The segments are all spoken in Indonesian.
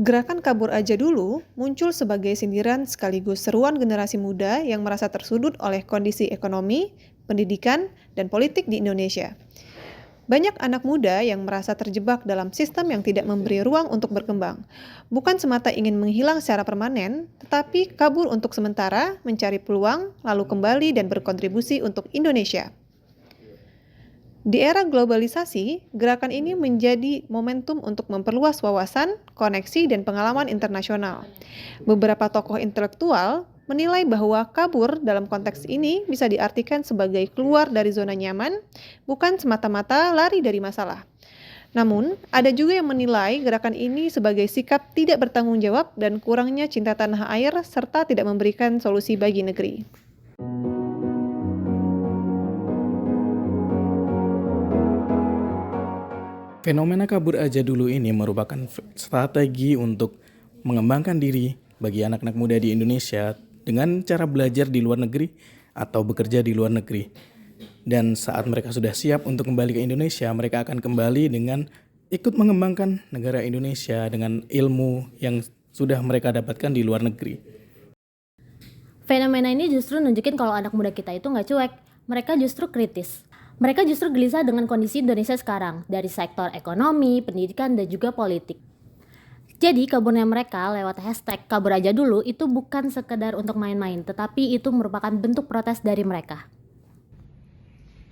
Gerakan kabur aja dulu muncul sebagai sindiran sekaligus seruan generasi muda yang merasa tersudut oleh kondisi ekonomi, pendidikan, dan politik di Indonesia. Banyak anak muda yang merasa terjebak dalam sistem yang tidak memberi ruang untuk berkembang. Bukan semata ingin menghilang secara permanen, tetapi kabur untuk sementara, mencari peluang, lalu kembali dan berkontribusi untuk Indonesia. Di era globalisasi, gerakan ini menjadi momentum untuk memperluas wawasan, koneksi, dan pengalaman internasional. Beberapa tokoh intelektual menilai bahwa kabur dalam konteks ini bisa diartikan sebagai keluar dari zona nyaman, bukan semata-mata lari dari masalah. Namun, ada juga yang menilai gerakan ini sebagai sikap tidak bertanggung jawab dan kurangnya cinta tanah air serta tidak memberikan solusi bagi negeri. Fenomena kabur aja dulu ini merupakan strategi untuk mengembangkan diri bagi anak-anak muda di Indonesia dengan cara belajar di luar negeri atau bekerja di luar negeri. Dan saat mereka sudah siap untuk kembali ke Indonesia, mereka akan kembali dengan ikut mengembangkan negara Indonesia dengan ilmu yang sudah mereka dapatkan di luar negeri. Fenomena ini justru nunjukin kalau anak muda kita itu nggak cuek, mereka justru kritis. Mereka justru gelisah dengan kondisi Indonesia sekarang, dari sektor ekonomi, pendidikan, dan juga politik. Jadi kaburnya mereka lewat hashtag kabur aja dulu itu bukan sekedar untuk main-main, tetapi itu merupakan bentuk protes dari mereka.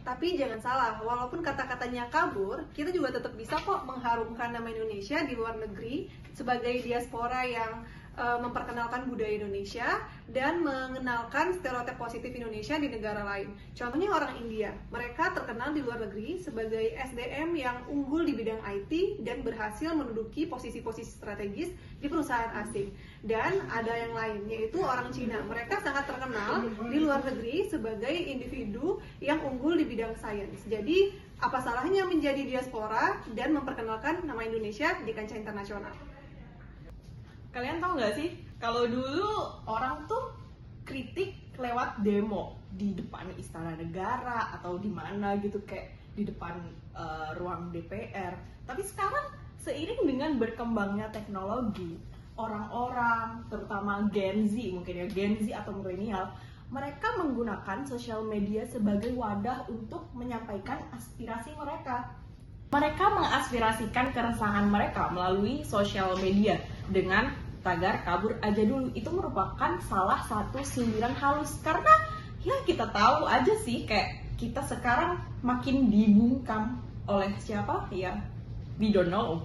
Tapi jangan salah, walaupun kata-katanya kabur, kita juga tetap bisa kok mengharumkan nama Indonesia di luar negeri sebagai diaspora yang memperkenalkan budaya Indonesia dan mengenalkan stereotip positif Indonesia di negara lain. Contohnya orang India, mereka terkenal di luar negeri sebagai SDM yang unggul di bidang IT dan berhasil menduduki posisi-posisi strategis di perusahaan asing. Dan ada yang lain, yaitu orang Cina. Mereka sangat terkenal di luar negeri sebagai individu yang unggul di bidang sains. Jadi, apa salahnya menjadi diaspora dan memperkenalkan nama Indonesia di kancah internasional? Kalian tahu nggak sih, kalau dulu orang tuh kritik lewat demo di depan Istana Negara atau di mana gitu, kayak di depan ruang DPR. Tapi sekarang seiring dengan berkembangnya teknologi, orang-orang terutama Gen Z, mungkin ya Gen Z atau milenial, mereka menggunakan sosial media sebagai wadah untuk menyampaikan aspirasi mereka. Mereka mengaspirasikan keresahan mereka melalui sosial media dengan tagar kabur aja dulu. Itu merupakan salah satu sindiran halus karena ya kita tahu aja sih kayak kita sekarang makin dibungkam oleh siapa ya, we don't know.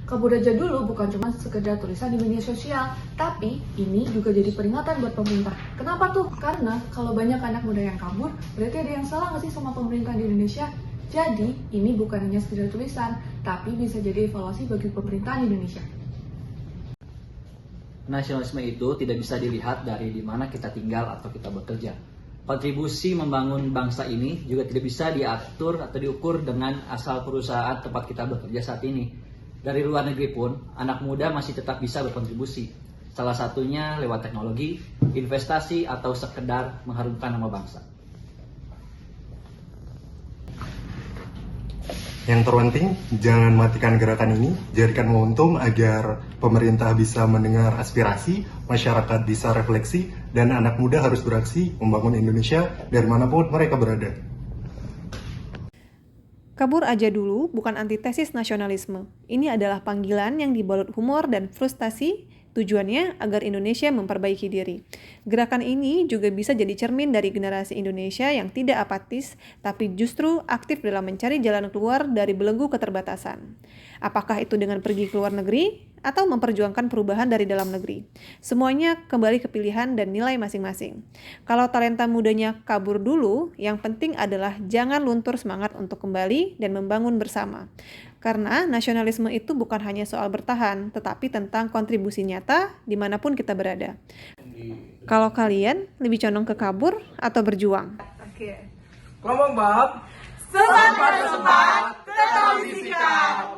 Kabur aja dulu bukan cuma sekedar tulisan di media sosial, tapi ini juga jadi peringatan buat pemerintah. Kenapa tuh? Karena kalau banyak anak muda yang kabur, berarti ada yang salah nggak sih sama pemerintah di Indonesia? Jadi ini bukan hanya sekedar tulisan, tapi bisa jadi evaluasi bagi pemerintahan Indonesia. Nasionalisme itu tidak bisa dilihat dari di mana kita tinggal atau kita bekerja. Kontribusi membangun bangsa ini juga tidak bisa diatur atau diukur dengan asal perusahaan tempat kita bekerja saat ini. Dari luar negeri pun, anak muda masih tetap bisa berkontribusi. Salah satunya lewat teknologi, investasi, atau sekedar mengharumkan nama bangsa. Yang terpenting, jangan matikan gerakan ini, jadikan momentum agar pemerintah bisa mendengar aspirasi, masyarakat bisa refleksi, dan anak muda harus beraksi membangun Indonesia dari manapun mereka berada. Kabur aja dulu bukan antitesis nasionalisme. Ini adalah panggilan yang dibalut humor dan frustasi, tujuannya agar Indonesia memperbaiki diri. Gerakan ini juga bisa jadi cermin dari generasi Indonesia yang tidak apatis, tapi justru aktif dalam mencari jalan keluar dari belenggu keterbatasan. Apakah itu dengan pergi ke luar negeri, atau memperjuangkan perubahan dari dalam negeri. Semuanya kembali ke pilihan dan nilai masing-masing. Kalau talenta mudanya kabur dulu, yang penting adalah jangan luntur semangat untuk kembali dan membangun bersama. Karena nasionalisme itu bukan hanya soal bertahan, tetapi tentang kontribusi nyata dimanapun kita berada. Kalau kalian lebih condong ke kabur atau berjuang? Kelompok Bob, sempat tetap disikat.